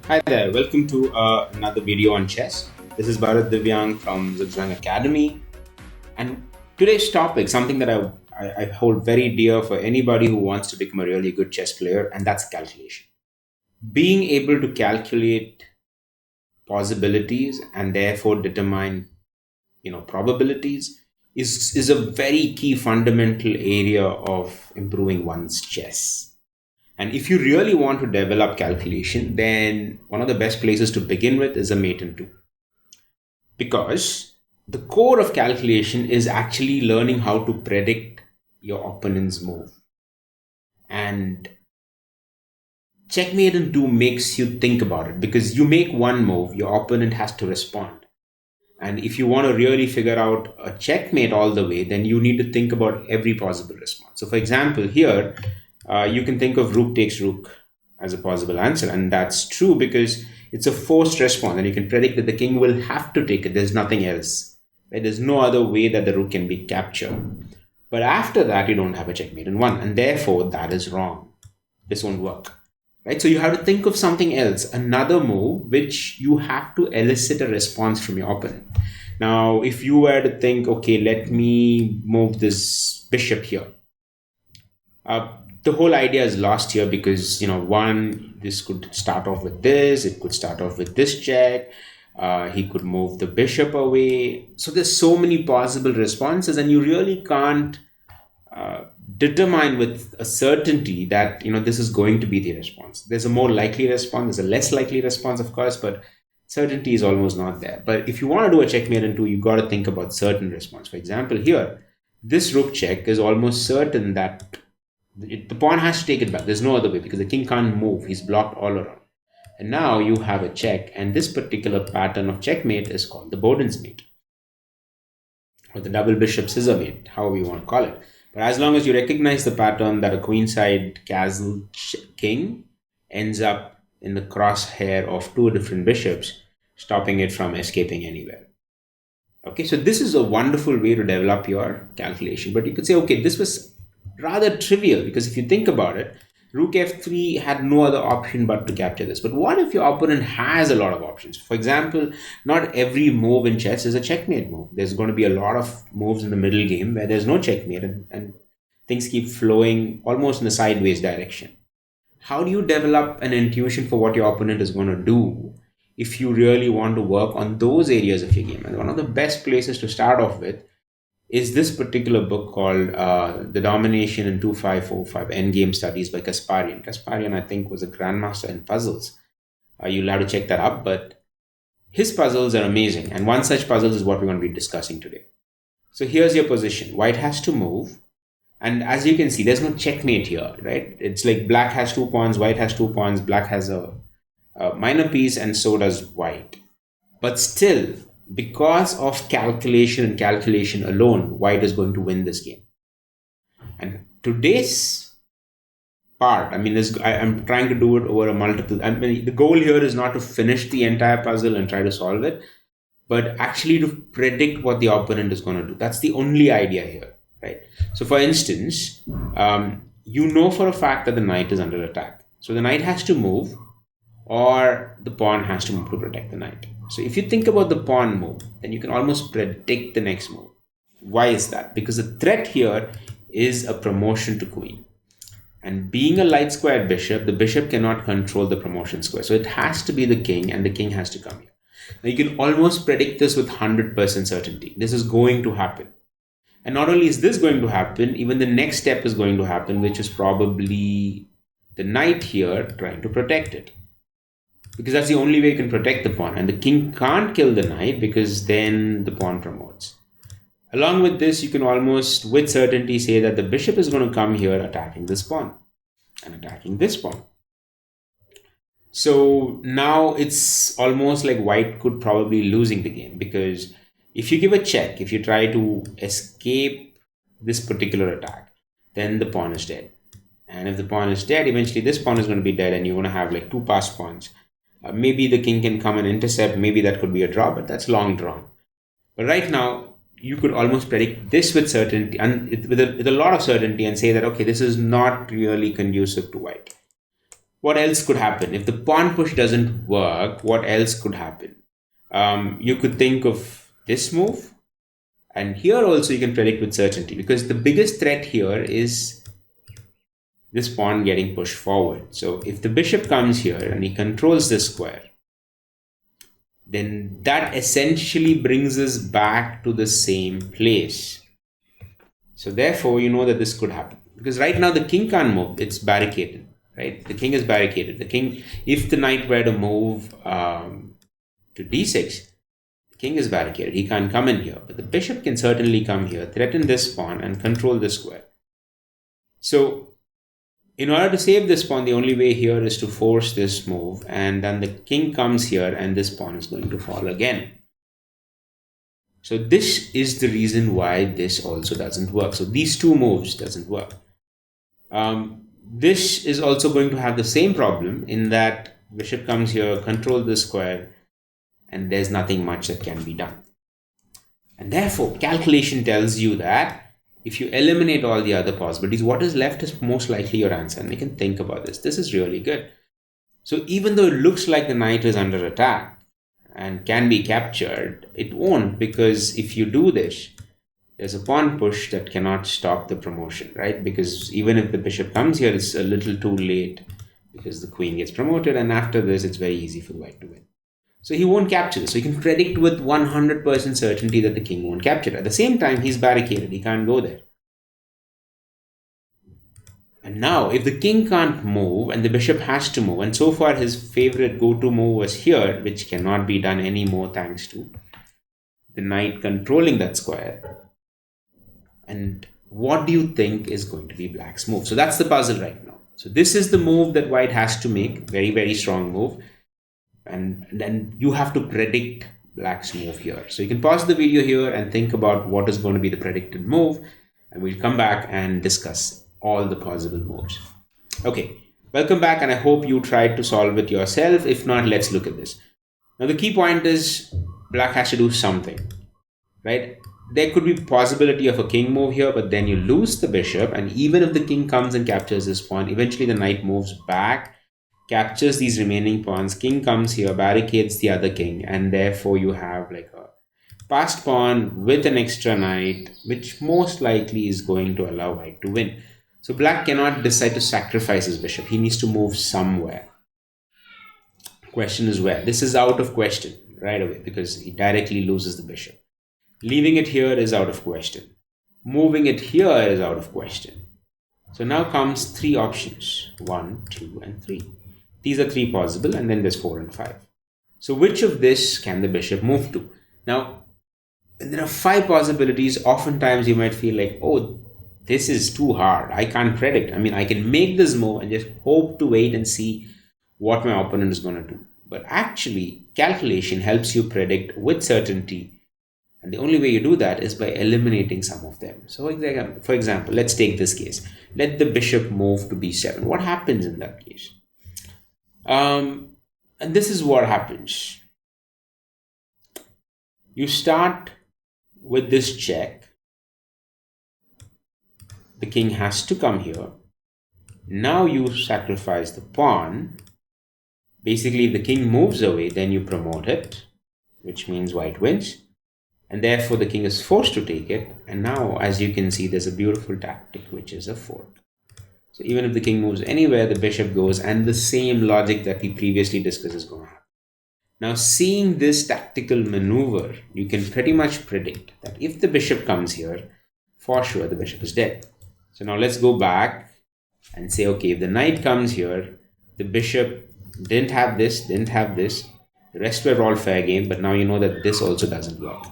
Hi there, welcome to another video on chess. This is Bharat Divyang from Zigzag Academy, and today's topic, something that I hold very dear for anybody who wants to become a really good chess player, and that's calculation. Being able to calculate possibilities and therefore determine, probabilities is a very key fundamental area of improving one's chess. And if you really want to develop calculation, then one of the best places to begin with is a mate and two. Because the core of calculation is actually learning how to predict your opponent's move. And checkmate and two makes you think about it because you make one move, your opponent has to respond. And if you want to really figure out a checkmate all the way, then you need to think about every possible response. So, for example, here you can think of rook takes rook as a possible answer, and that's true because it's a forced response, and you can predict that the king will have to take it. There's nothing else. Right? There's no other way that the rook can be captured. But after that, you don't have a checkmate in one, and therefore that is wrong. This won't work. Right? So you have to think of something else, another move which you have to elicit a response from your opponent. Now, if you were to think, okay, let me move this bishop here, the whole idea is lost here because one, this could start off with this, it could start off with this check, he could move the bishop away. So there's so many possible responses, and you really can't determine with a certainty that this is going to be the response. There's a more likely response, there's a less likely response, of course, but certainty is almost not there. But if you want to do a checkmate in two, you got to think about certain response. For example, here this rook check is almost certain that the pawn has to take it back. There's no other way because the king can't move. He's blocked all around. And now you have a check, and this particular pattern of checkmate is called the Boden's mate or the double bishop scissor mate, however you want to call it. But as long as you recognize the pattern that a queenside castle king ends up in the crosshair of two different bishops, stopping it from escaping anywhere. Okay, so this is a wonderful way to develop your calculation. But you could say, okay, this was rather trivial because if you think about it, rook f3 had no other option but to capture this. But what if your opponent has a lot of options? For example, not every move in chess is a checkmate move. There's going to be a lot of moves in the middle game where there's no checkmate, and things keep flowing almost in a sideways direction. How do you develop an intuition for what your opponent is going to do if you really want to work on those areas of your game? And one of the best places to start off with is this particular book called The Domination in 2545 Endgame Studies by Kasparyan. Kasparyan, I think, was a grandmaster in puzzles. You'll have to check that up, but his puzzles are amazing. And one such puzzle is what we're going to be discussing today. So here's your position. White has to move. And as you can see, there's no checkmate here, right? It's like black has 2 pawns, white has 2 pawns, black has a minor piece, and so does white. But still, because of calculation and calculation alone, white is going to win this game. And today's part, I'm trying to do it over a multiple. The goal here is not to finish the entire puzzle and try to solve it, but actually to predict what the opponent is going to do. That's the only idea here, right? So, for instance, you know for a fact that the knight is under attack. So the knight has to move, or the pawn has to move to protect the knight. So if you think about the pawn move, then you can almost predict the next move. Why is that? Because the threat here is a promotion to queen. And being a light squared bishop, the bishop cannot control the promotion square. So it has to be the king, and the king has to come here. Now you can almost predict this with 100% certainty. This is going to happen. And not only is this going to happen, even the next step is going to happen, which is probably the knight here trying to protect it. Because that's the only way you can protect the pawn. And the king can't kill the knight because then the pawn promotes. Along with this, you can almost with certainty say that the bishop is going to come here attacking this pawn and attacking this pawn. So now it's almost like white could probably losing the game, because if you give a check, if you try to escape this particular attack, then the pawn is dead. And if the pawn is dead, eventually this pawn is going to be dead, and you're going to have like 2 passed pawns. Maybe the king can come and intercept. Maybe that could be a draw, but that's long drawn. But right now, you could almost predict this with certainty, and with a lot of certainty, and say that, okay, this is not really conducive to white. what else could happen? If the pawn push doesn't work, what else could happen? You could think of this move. And here also you can predict with certainty, because the biggest threat here is this pawn getting pushed forward. So if the bishop comes here and he controls this square, then that essentially brings us back to the same place. So therefore, you know that this could happen. Because right now the king can't move, it's barricaded, right? The king is barricaded. The king, if the knight were to move to d6, the king is barricaded. He can't come in here. But the bishop can certainly come here, threaten this pawn, and control this square. So in order to save this pawn, the only way here is to force this move, and then the king comes here and this pawn is going to fall again. So this is the reason why this also doesn't work. So these two moves doesn't work. This is also going to have the same problem in that bishop comes here, control this square, and there's nothing much that can be done. And therefore, calculation tells you that if you eliminate all the other possibilities, what is left is most likely your answer. And you can think about this. This is really good. So even though it looks like the knight is under attack and can be captured, it won't, because if you do this, there's a pawn push that cannot stop the promotion, right? Because even if the bishop comes here, it's a little too late because the queen gets promoted, and after this, it's very easy for the white to win. So he won't capture this. So you can predict with 100% certainty that the king won't capture it. At the same time, he's barricaded. He can't go there. And now, if the king can't move and the bishop has to move, and so far his favorite go-to move was here, which cannot be done anymore thanks to the knight controlling that square. And what do you think is going to be black's move? So that's the puzzle right now. So this is the move that white has to make. Very, very strong move. And then you have to predict black's move here. So you can pause the video here and think about what is going to be the predicted move. And we'll come back and discuss all the possible moves. Okay, welcome back, and I hope you tried to solve it yourself. If not, let's look at this. Now the key point is black has to do something, right? There could be possibility of a king move here, but then you lose the bishop, and even if the king comes and captures this pawn, eventually the knight moves back, captures these remaining pawns, king comes here, barricades the other king, and therefore you have like a passed pawn with an extra knight, which most likely is going to allow white to win. So black cannot decide to sacrifice his bishop. He needs to move somewhere. Question is where? This is out of question right away because he directly loses the bishop. Leaving it here is out of question. Moving it here is out of question. So now comes three options. 1, 2, and 3. These are three possible, and then there's 4 and 5. So which of this can the bishop move to? Now, when there are 5 possibilities, oftentimes you might feel like, oh, this is too hard. I can't predict. I mean, I can make this move and just hope to wait and see what my opponent is going to do. But actually, calculation helps you predict with certainty. And the only way you do that is by eliminating some of them. So for example, let's take this case. Let the bishop move to b7. What happens in that case? And this is what happens. You start with this check. The king has to come here. Now you sacrifice the pawn. Basically, if the king moves away, then you promote it, which means white wins. And therefore, the king is forced to take it. And now, as you can see, there's a beautiful tactic, which is a fork. So even if the king moves anywhere, the bishop goes, and the same logic that we previously discussed is going to happen. Now, seeing this tactical maneuver, you can pretty much predict that if the bishop comes here, for sure the bishop is dead. So now let's go back and say, okay, if the knight comes here, the bishop didn't have this, the rest were all fair game, but now you know that this also doesn't work.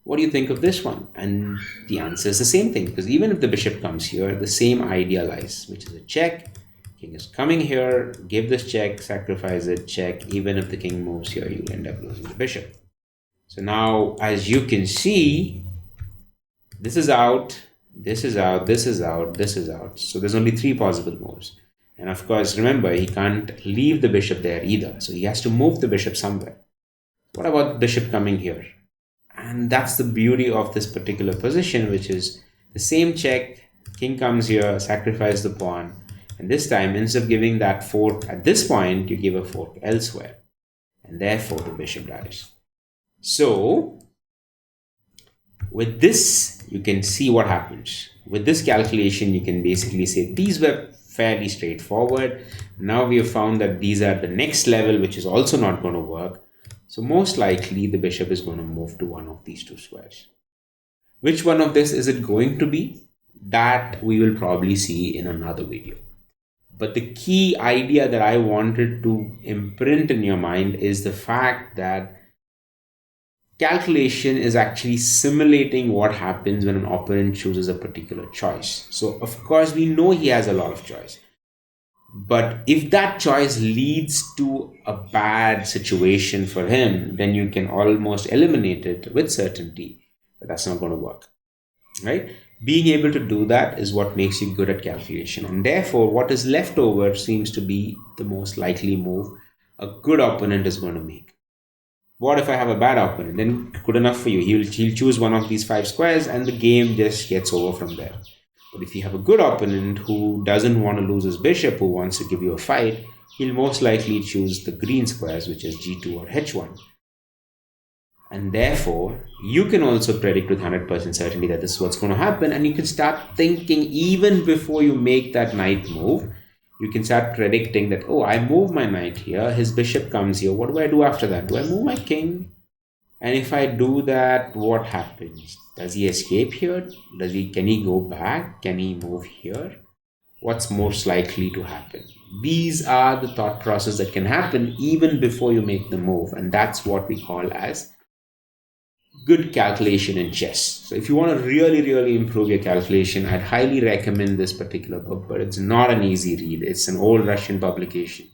What do you think of this one? And the answer is the same thing, because even if the bishop comes here, the same idea lies, which is a check. King is coming here, give this check, sacrifice it, check. Even if the king moves here, you end up losing the bishop. So now, as you can see, this is out, this is out, this is out, this is out. So there's only 3 possible moves. And of course, remember, he can't leave the bishop there either. So he has to move the bishop somewhere. What about the bishop coming here? And that's the beauty of this particular position, which is the same check. King comes here, sacrifice the pawn. And this time, instead of giving that fork at this point, you give a fork elsewhere. And therefore, the bishop dies. So, with this, you can see what happens. With this calculation, you can basically say these were fairly straightforward. Now we have found that these are the next level, which is also not going to work. So most likely, the bishop is going to move to one of these two squares. Which one of this is it going to be? That we will probably see in another video. But the key idea that I wanted to imprint in your mind is the fact that calculation is actually simulating what happens when an opponent chooses a particular choice. So, of course, we know he has a lot of choice. But if that choice leads to a bad situation for him, then you can almost eliminate it with certainty. But that's not going to work, right? Being able to do that is what makes you good at calculation. And therefore, what is left over seems to be the most likely move a good opponent is going to make. What if I have a bad opponent? Then good enough for you. He'll choose one of these 5 squares and the game just gets over from there. But if you have a good opponent who doesn't want to lose his bishop, who wants to give you a fight, he'll most likely choose the green squares, which is g2 or h1. And therefore, you can also predict with 100% certainty that this is what's going to happen. And you can start thinking even before you make that knight move. You can start predicting that, oh, I move my knight here, his bishop comes here. What do I do after that? Do I move my king? And if I do that, what happens? Does he escape here? Can he go back? Can he move here? What's most likely to happen? These are the thought process that can happen even before you make the move. And that's what we call as good calculation in chess. So if you want to really improve your calculation, I'd highly recommend this particular book, but it's not an easy read. It's an old Russian publication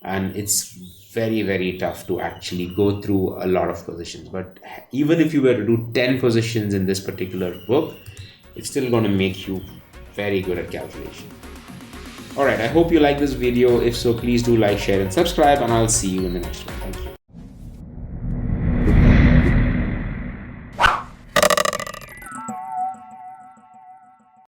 and it's very tough to actually go through a lot of positions. But even if you were to do 10 positions in this particular book, it's still going to make you very good at calculation. Alright, I hope you like this video. If so, please do like, share and subscribe, and I'll see you in the next one. Thank you.